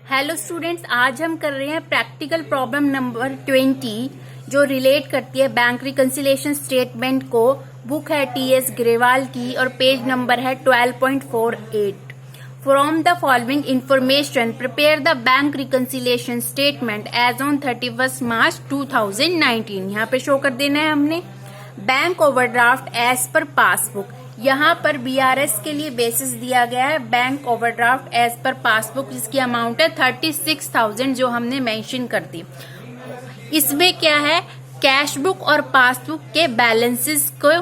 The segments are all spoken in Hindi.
हेलो स्टूडेंट्स, आज हम कर रहे हैं प्रैक्टिकल प्रॉब्लम नंबर 20 जो रिलेट करती है बैंक रिकंसिलिएशन स्टेटमेंट को। बुक है टीएस ग्रेवाल की और पेज नंबर है 12.48। From the following information prepare the bank reconciliation statement as on 31 March 2019। यहाँ पे शो कर देना है हमने। Bank overdraft as per passbook, यहाँ पर बीआरएस के लिए बेसिस दिया गया है bank overdraft as per passbook, जिसकी अमाउंट है 36,000 जो हमने मेंशन कर दी। इसमें क्या है, कैश बुक और पासबुक के बैलेंसेस को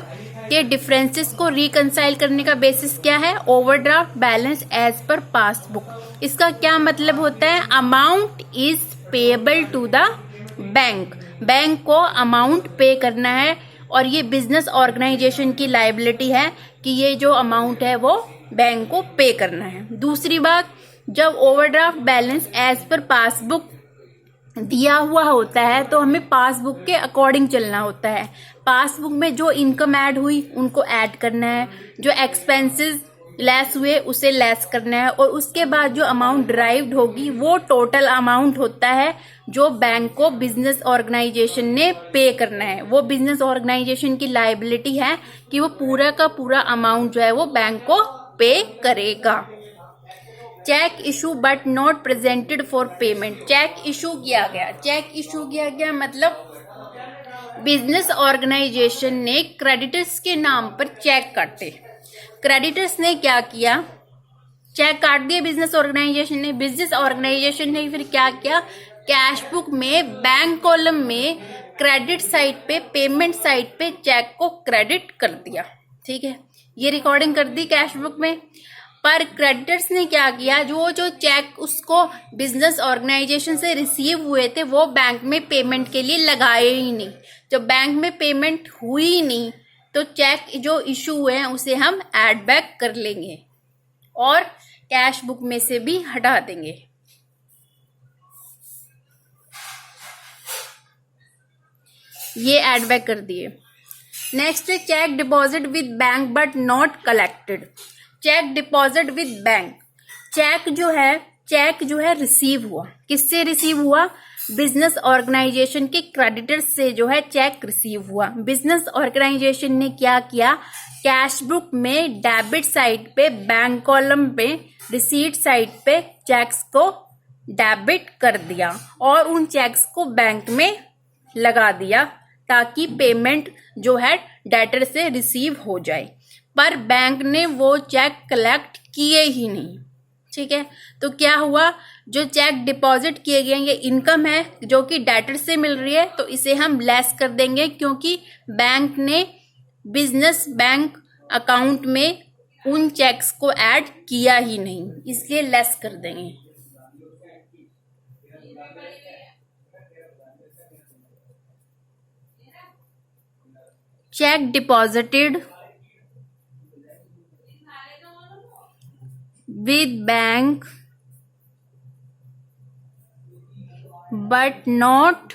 के डिफरेंसेस को रिकंसाइल करने का बेसिस क्या है, overdraft balance as per passbook. इसका क्या मतलब होता है, amount is payable to the bank, bank को अमाउंट पे करना है और ये बिजनेस ऑर्गेनाइजेशन की लायबिलिटी है कि ये जो अमाउंट है वो बैंक को पे करना है। दूसरी बात, जब overdraft balance as per passbook दिया हुआ होता है तो हमें पासबुक के अकॉर्डिंग चलना होता है। पासबुक में जो इनकम ऐड हुई उनको ऐड करना है, जो एक्सपेंसेस लेस हुए उसे लेस करना है, और उसके बाद जो अमाउंट ड्राइव्ड होगी वो टोटल अमाउंट होता है जो बैंक को बिजनेस ऑर्गेनाइजेशन ने पे करना है। वो बिजनेस ऑर्गेनाइजेशन की लायबिलिटी है कि वो पूरा का पूरा अमाउंट जो है वो बैंक को पे करेगा। Cheque issue but not presented for payment, cheque issue किया गया, चेक इशू किया गया मतलब बिजनेस ऑर्गेनाइजेशन ने क्रेडिटर्स के नाम पर चेक काटे। क्रेडिटर्स ने क्या किया, चेक काट दिए बिजनेस ऑर्गेनाइजेशन ने। बिजनेस ऑर्गेनाइजेशन ने फिर क्या किया, कैश बुक में बैंक कॉलम में क्रेडिट साइड पे, पेमेंट साइड पे चेक को क्रेडिट कर दिया। ठीक है, ये रिकॉर्डिंग कर दी कैश बुक में। पर क्रेडिटर्स ने क्या किया, जो चेक उसको बिजनेस ऑर्गेनाइजेशन से रिसीव हुए थे वो बैंक में पेमेंट के लिए लगाए ही नहीं। जब बैंक में पेमेंट हुई ही नहीं तो चेक जो इशू हुए हैं उसे हम ऐड बैक कर लेंगे और कैश बुक में से भी हटा देंगे। ये ऐड बैक कर दिए। नेक्स्ट है cheque deposit with bank but not collected. Cheque deposit with bank, cheque जो है रिसीव हुआ, किससे रिसीव हुआ, बिजनेस ऑर्गेनाइजेशन के क्रेडिटर्स से जो है चेक रिसीव हुआ। बिजनेस ऑर्गेनाइजेशन ने क्या किया, कैश बुक में डेबिट साइड पे, बैंक कॉलम पे, रिसीट साइड पे चेक्स को डेबिट कर दिया और उन चेक्स को बैंक में लगा दिया ताकि पेमेंट जो है डेटर से रिसीव हो जाए। पर बैंक ने वो चेक कलेक्ट किए ही नहीं। ठीक है, तो क्या हुआ, जो चेक डिपॉजिट किए गए ये इनकम है जो कि डेटर से मिल रही है, तो इसे हम लेस कर देंगे क्योंकि बैंक ने बिजनेस बैंक अकाउंट में उन चेक्स को ऐड किया ही नहीं, इसलिए लेस कर देंगे। Cheque deposited with bank but not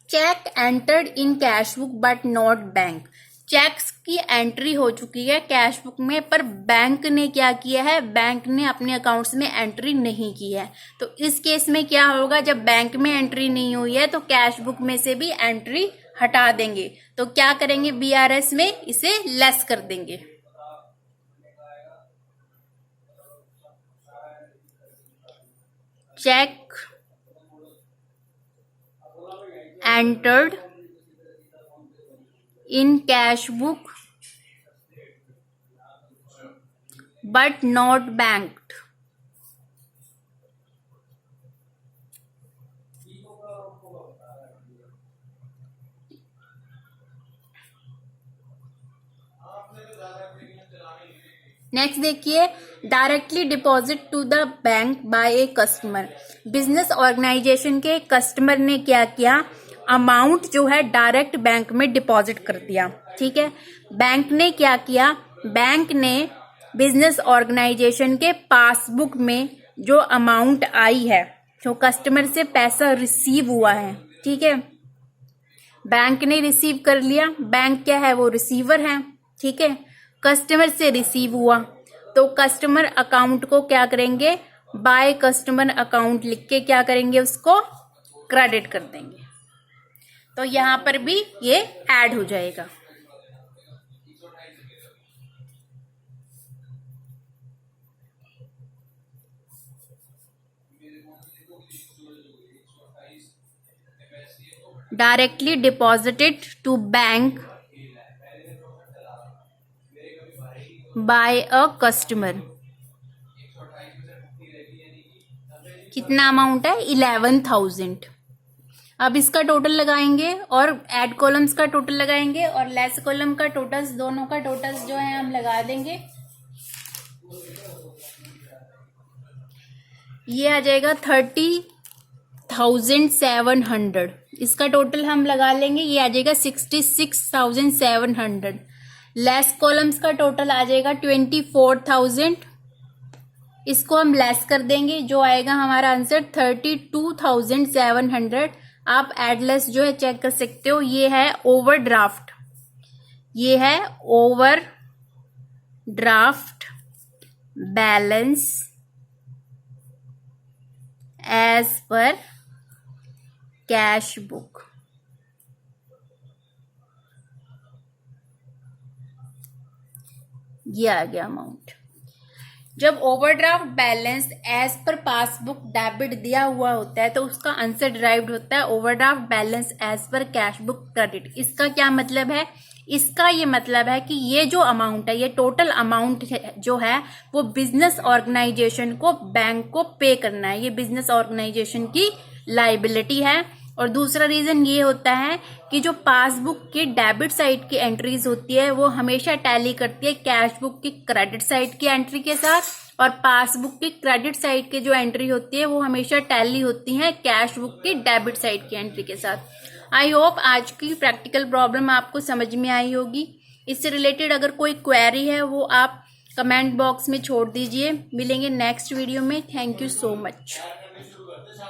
cheque entered in cash book but not bank, cheques की एंट्री हो चुकी है कैश बुक में पर बैंक ने क्या किया है, बैंक ने अपने अकाउंट्स में एंट्री नहीं की है। तो इस केस में क्या होगा, जब बैंक में एंट्री नहीं हुई है तो कैश बुक में से भी एंट्री हटा देंगे। तो क्या करेंगे, बीआरएस में इसे लेस कर देंगे। Check entered in cash book but not banked, next देखिए, directly deposit to the bank by a customer. Business organization के कस्टमर ने क्या किया, अमाउंट जो है डायरेक्ट बैंक में डिपॉजिट कर दिया। ठीक है, बैंक ने क्या किया, बैंक ने बिजनेस ऑर्गेनाइजेशन के पासबुक में जो अमाउंट आई है, जो कस्टमर से पैसा रिसीव हुआ है, ठीक है, बैंक ने रिसीव कर लिया, बैंक क्या है, वो रिसीवर है, ठीक है। कस्टमर से रिसीव हुआ तो कस्टमर अकाउंट को क्या करेंगे, बाय कस्टमर अकाउंट लिख के क्या करेंगे, उसको क्रेडिट कर देंगे। तो यहां पर भी ये ऐड हो जाएगा। Directly deposited to bank by a customer. कितना अमाउंट है, 11,000। अब इसका टोटल लगाएंगे और ऐड कॉलम्स का टोटल लगाएंगे और लेस कॉलम का टोटल्स, दोनों का टोटल्स जो है हम लगा देंगे। ये आ जाएगा 30,700। इसका टोटल हम लगा लेंगे, ये आ जाएगा 66,700। लेस कॉलम्स का टोटल आ जाएगा 24,000। इसको हम लेस कर देंगे, जो आएगा हमारा आंसर 32,700। आप एडलेस जो है चेक कर सकते हो। ये है ओवरड्राफ्ट, ये है overdraft balance as per cash book. ये आ गया अमाउंट। जब overdraft balance as per passbook debit दिया हुआ होता है तो उसका आंसर डिराइव्ड होता है overdraft balance as per cash book credit. इसका क्या मतलब है, इसका ये मतलब है कि ये जो अमाउंट है, ये टोटल अमाउंट जो है वो बिजनेस ऑर्गेनाइजेशन को, बैंक को पे करना है। ये बिजनेस ऑर्गेनाइजेशन की लायबिलिटी है। और दूसरा रीजन ये होता है कि जो पासबुक की डेबिट साइड की एंट्रीज होती है वो हमेशा टैली करती है कैश बुक की क्रेडिट साइड की एंट्री के साथ, और पासबुक की क्रेडिट साइड की जो एंट्री होती है वो हमेशा टैली होती है कैश बुक की डेबिट साइड की एंट्री के साथ। आई होप आज की प्रैक्टिकल प्रॉब्लम आपको समझ में आई होगी। इससे रिलेटेड अगर कोई क्वेरी है वो आप कमेंट बॉक्स में छोड़ दीजिए। मिलेंगे नेक्स्ट वीडियो में। Thank you so much.